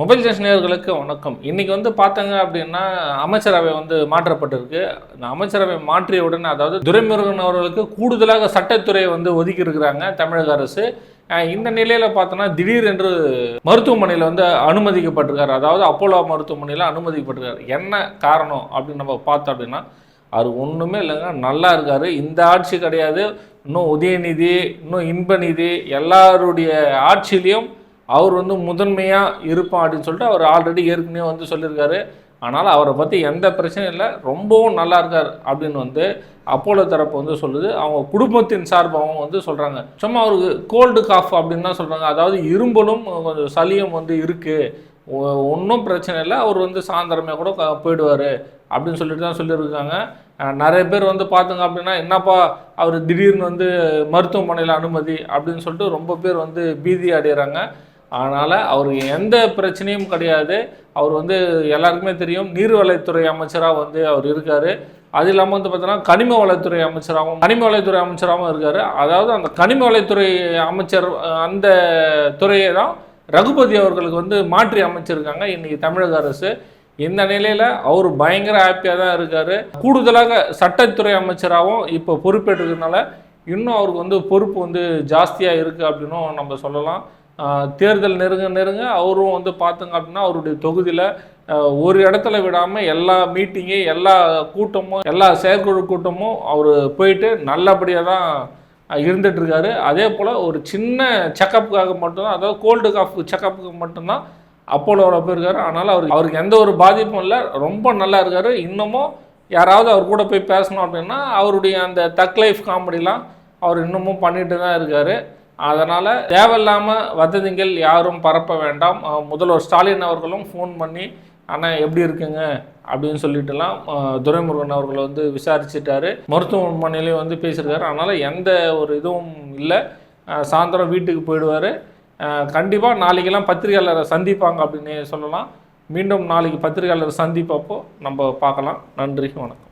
Mobile junction நேயர்களுக்கு வணக்கம். இன்னைக்கு பார்த்தாங்க அப்படின்னா அமைச்சரவை மாற்றப்பட்டிருக்கு. இந்த அமைச்சரவை மாற்றியவுடன் அதாவது துரைமுருகன் அவர்களுக்கு கூடுதலாக சட்டத்துறையை ஒதுக்கி இருக்கிறாங்க தமிழக அரசு. இந்த நிலையில் பார்த்தோன்னா திடீரென்று மருத்துவமனையில் அனுமதிக்கப்பட்டிருக்காரு. அதாவது அப்போலோ மருத்துவமனையில் அனுமதிக்கப்பட்டிருக்காரு. என்ன காரணம் அப்படின்னு நம்ம பார்த்தோம் அப்படின்னா அவர் ஒன்றுமே இல்லைங்க, நல்லா இருக்கார். இந்த ஆட்சி கிடையாது, இன்னும் உதயநிதி, இன்னும் இன்பநிதி எல்லாருடைய ஆட்சியிலையும் அவர் முதன்மையாக இருப்பான் அப்படின்னு சொல்லிட்டு அவர் ஆல்ரெடி ஏற்கனவே சொல்லியிருக்காரு. ஆனால் அவரை பற்றி எந்த பிரச்சனையும் இல்லை, ரொம்பவும் நல்லா இருக்கார் அப்படின்னு அப்போலோ தரப்பு சொல்லுது. அவங்க குடும்பத்தின் சார்பாகவும் சொல்கிறாங்க. சும்மா அவருக்கு கோல்டு காஃப் அப்படின்னு தான் சொல்கிறாங்க. அதாவது இரும்பலும் கொஞ்சம் சளியும் இருக்குது, ஒன்றும் பிரச்சனை இல்லை, அவர் சாயந்தரமே கூட போயிடுவார் அப்படின்னு சொல்லிட்டு தான் சொல்லியிருக்காங்க. நிறைய பேர் பார்த்துங்க அப்படின்னா என்னப்பா அவர் திடீர்னு மருத்துவமனையில் அனுமதி அப்படின்னு சொல்லிட்டு ரொம்ப பேர் பீதி அடைகிறாங்க. அதனால் அவருக்கு எந்த பிரச்சனையும் கிடையாது. அவர் எல்லாருக்குமே தெரியும், நீர்வளத்துறை அமைச்சராக அவர் இருக்கார். அது இல்லாமல் பார்த்தோன்னா கனிம வளத்துறை அமைச்சராகவும் இருக்கார். அதாவது அந்த கனிம வளத்துறை அமைச்சர் அந்த துறையை தான் ரகுபதி அவர்களுக்கு மாற்றி அமைச்சிருக்காங்க இன்றைக்கி தமிழக அரசு. இந்த நிலையில் அவர் பயங்கர ஹாப்பியாக தான் இருக்கார். கூடுதலாக சட்டத்துறை அமைச்சராகவும் இப்போ பொறுப்பேற்றுக்கிறதுனால இன்னும் அவருக்கு பொறுப்பு ஜாஸ்தியாக இருக்குது அப்படின்னும் நம்ம சொல்லலாம். தேர்தல் நெருங்க அவரும் பார்த்துங்க அப்படின்னா அவருடைய தொகுதியில் ஒரு இடத்துல விடாமல் எல்லா மீட்டிங்கு, எல்லா கூட்டமும், எல்லா செயற்குழு கூட்டமும் அவர் போயிட்டு நல்லபடியாக தான் இருந்துகிட்ருக்காரு. அதே போல் ஒரு சின்ன செக்கப்புக்காக மட்டும்தான், அதாவது கோல்டு காஃப் செக்கப்புக்கு மட்டும்தான் அப்போலோட போயிருக்காரு. அதனால் அவருக்கு எந்த ஒரு பாதிப்பும் இல்லை, ரொம்ப நல்லா இருக்கார். இன்னமும் யாராவது அவர் கூட போய் பேசணும் அப்படின்னா அவருடைய அந்த தக் லைஃப் காமெடிலாம் அவர் இன்னமும் பண்ணிட்டு தான் இருக்கார். அதனால் தேவையில்லாமல் வதந்திகள் யாரும் பரப்ப வேண்டாம். முதல்வர் ஸ்டாலின் அவர்களும் ஃபோன் பண்ணி ஆனால் எப்படி இருக்குங்க அப்படின்னு சொல்லிட்டுலாம் துரைமுருகன் அவர்கள் விசாரிச்சுட்டாரு. மருத்துவமனையிலையும் பேசியிருக்காரு. அதனால் எந்த ஒரு இதுவும் இல்லை, சாயந்தரம் வீட்டுக்கு போயிடுவார். கண்டிப்பாக நாளைக்கெல்லாம் பத்திரிகையாளரை சந்திப்பாங்க அப்படின்னு சொல்லலாம். மீண்டும் நாளைக்கு பத்திரிகையாளர் சந்திப்பப்போ நம்ம பார்க்கலாம். நன்றி, வணக்கம்.